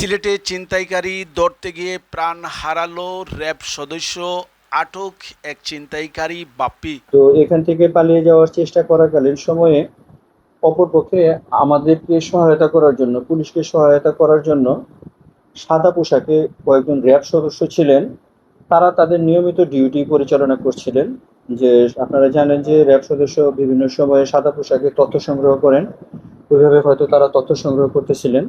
সিলেটে ছিনতাইকারী ধরতে গিয়ে প্রাণ হারালো র্যাব সদস্য, আটক এক ছিনতাইকারী বাপ্পি। তো এখান থেকে পালিয়ে যাওয়ার চেষ্টা করাকালীন সময়ে অপরপক্ষে আমাদেরকে সহায়তা করার জন্য, পুলিশকে সহায়তা করার জন্য সাদা পোশাকে কয়েকজন র্যাব সদস্য ছিলেন। তারা তাদের নিয়মিত ডিউটি পরিচালনা করছিলেন। যে আপনারা জানেন যে র্যাব সদস্য বিভিন্ন সময়ে সাদা পোশাকে তথ্য সংগ্রহ করেন, ওইভাবে হয়তো তারা তথ্য সংগ্রহ করতেছিলেন।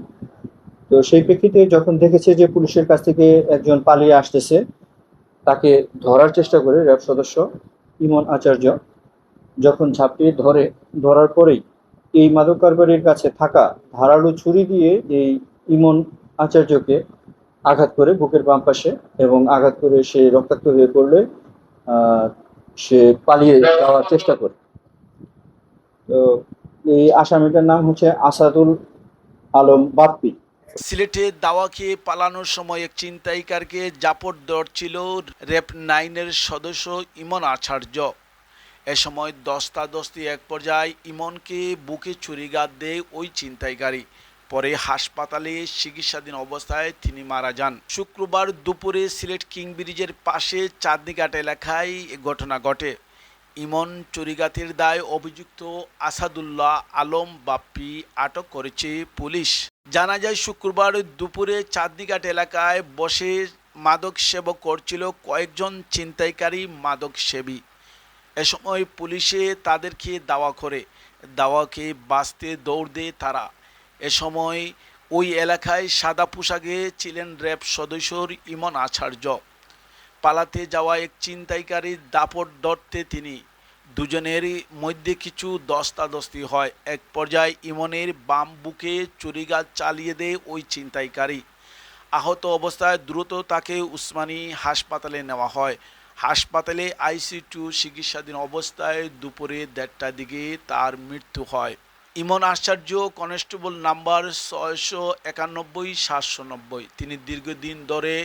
তো সেই প্রেক্ষিতে যখন দেখেছে যে পুলিশের কাছ থেকে একজন পালিয়ে আসতেছে, তাকে ধরার চেষ্টা করে র্যাব সদস্য ইমন আচার্য যখন ঝাঁপিয়ে ধরার পরেই এই মাদক কারবারির কাছে থাকা ধারালো ছুরি দিয়ে এই ইমন আচার্যকে আঘাত করে বুকের বাম পাশে, এবং আঘাত করে সে রক্তাক্ত হয়ে পড়লে আহ, সে পালিয়ে যাওয়ার চেষ্টা করে। তো এই আসামিটার নাম হচ্ছে আসাদুল আলম বাপ্পি। সিলেটে দাওয়া খেয়ে পালানোর সময় এক ছিনতাইকারীকে জাপট ধরছিল র্যাব 9-এর সদস্য ইমন আচার্য। এ সময় দস্তাদস্তি এক পর্যায়ে ইমনকে বুকে ছুরিঘাত দেয় ওই ছিনতাইকারী। পরে হাসপাতালে চিকিৎসাধীন অবস্থায় তিনি মারা যান। শুক্রবার দুপুরে সিলেট কিং ব্রিজের পাশে চাঁদনীঘাট এলাকায় এ ঘটনা ঘটে। ইমন চুরিঘাতের দায়ে অভিযুক্ত আসাদুল্লাহ আলম বাপ্পি আটক করেছে পুলিশ। জানা যায় শুক্রবার দুপুরে চাঁদনীঘাট এলাকায় বসে মাদক সেবন করছিল কয়েকজন ছিনতাইকারী মাদক সেবী। এ সময় পুলিশে তাদেরকে দাওয়া খেয়ে বাঁচতে দৌড় দেয় তারা। এ সময় ওই এলাকায় সাদা পোশাকে ছিলেন র্যাব সদস্য ইমন আচার্য। পালাতে যাওয়া এক ছিনতাইকারীর দাপট ধরতে তিনি দুজনের মধ্যে কিছু ধস্তাধস্তি হয়। এক পর্যায়ে ইমনের বাম বুকে ছুরিঘাত চালিয়ে দেয় ওই ছিনতাইকারী। আহত অবস্থায় দ্রুত তাকে উসমানী হাসপাতালে নেওয়া হয়। হাসপাতালে আইসিইউ চিকিৎসাধীন অবস্থায় দুপুরে 1:30টার দিকে তার মৃত্যু হয়। ইমন আচার্য কনস্টেবল নাম্বার 691-790। তিনি দীর্ঘদিন ধরে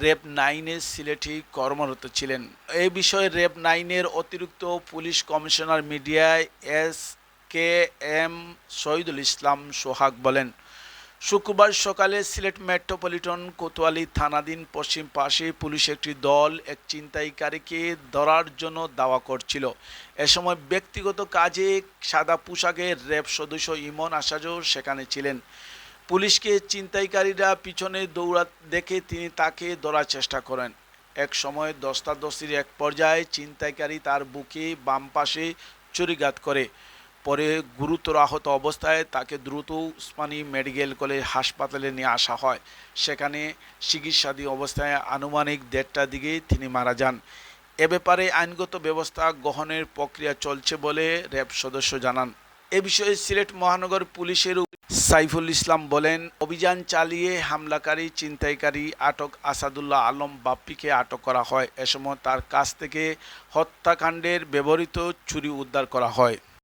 র্যাব 9-এ সিলেটে কর্মরত ছিলেন। এই বিষয়ে র্যাব 9-এর অতিরিক্ত পুলিশ কমিশনার মিডিয়ায় SKM শহীদুল ইসলাম সোহাগ বলেন, শুক্রবার সকালে সিলেট মেট্রোপলিটন কোতোয়ালি থানাধীন পশ্চিম পাশে পুলিশ একটি দল এক ছিনতাইকারীকে ধরার জন্য দাওয়া করছিল। এ সময় ব্যক্তিগত কাজে সাদা পোশাকের র্যাব সদস্য ইমন আচার্য সেখানে ছিলেন। পুলিশকে ছিনতাইকারীরা পিছনে দেখে তিনি তাকে ধরার চেষ্টা করেন। এক সময় ধস্তাধস্তির এক পর্যায়ে ছিনতাইকারী তার বুকে বাম পাশে ছুরিঘাত করে। পরে গুরুতর আহত অবস্থায় তাকে দ্রুত উসমানী মেডিকেল কলেজ হাসপাতালে নিয়ে আসা হয়। সেখানে চিকিৎসাধীন অবস্থায় আনুমানিক 1:30টার দিকে তিনি মারা যান। এ ব্যাপারে আইনগত ব্যবস্থা গ্রহণের প্রক্রিয়া চলছে বলে র্যাব সদস্য জানান। এ বিষয়ে সিলেট মহানগর পুলিশের সাইফুল ইসলাম বলেন, অভিযান চালিয়ে হামলাকারী ছিনতাইকারী আটক আসাদুল্লাহ আলম বাপ্পিকে আটক করা হয়। এ সময় তার কাছ থেকে হত্যাকাণ্ডের ব্যবহৃত ছুরি উদ্ধার করা হয়।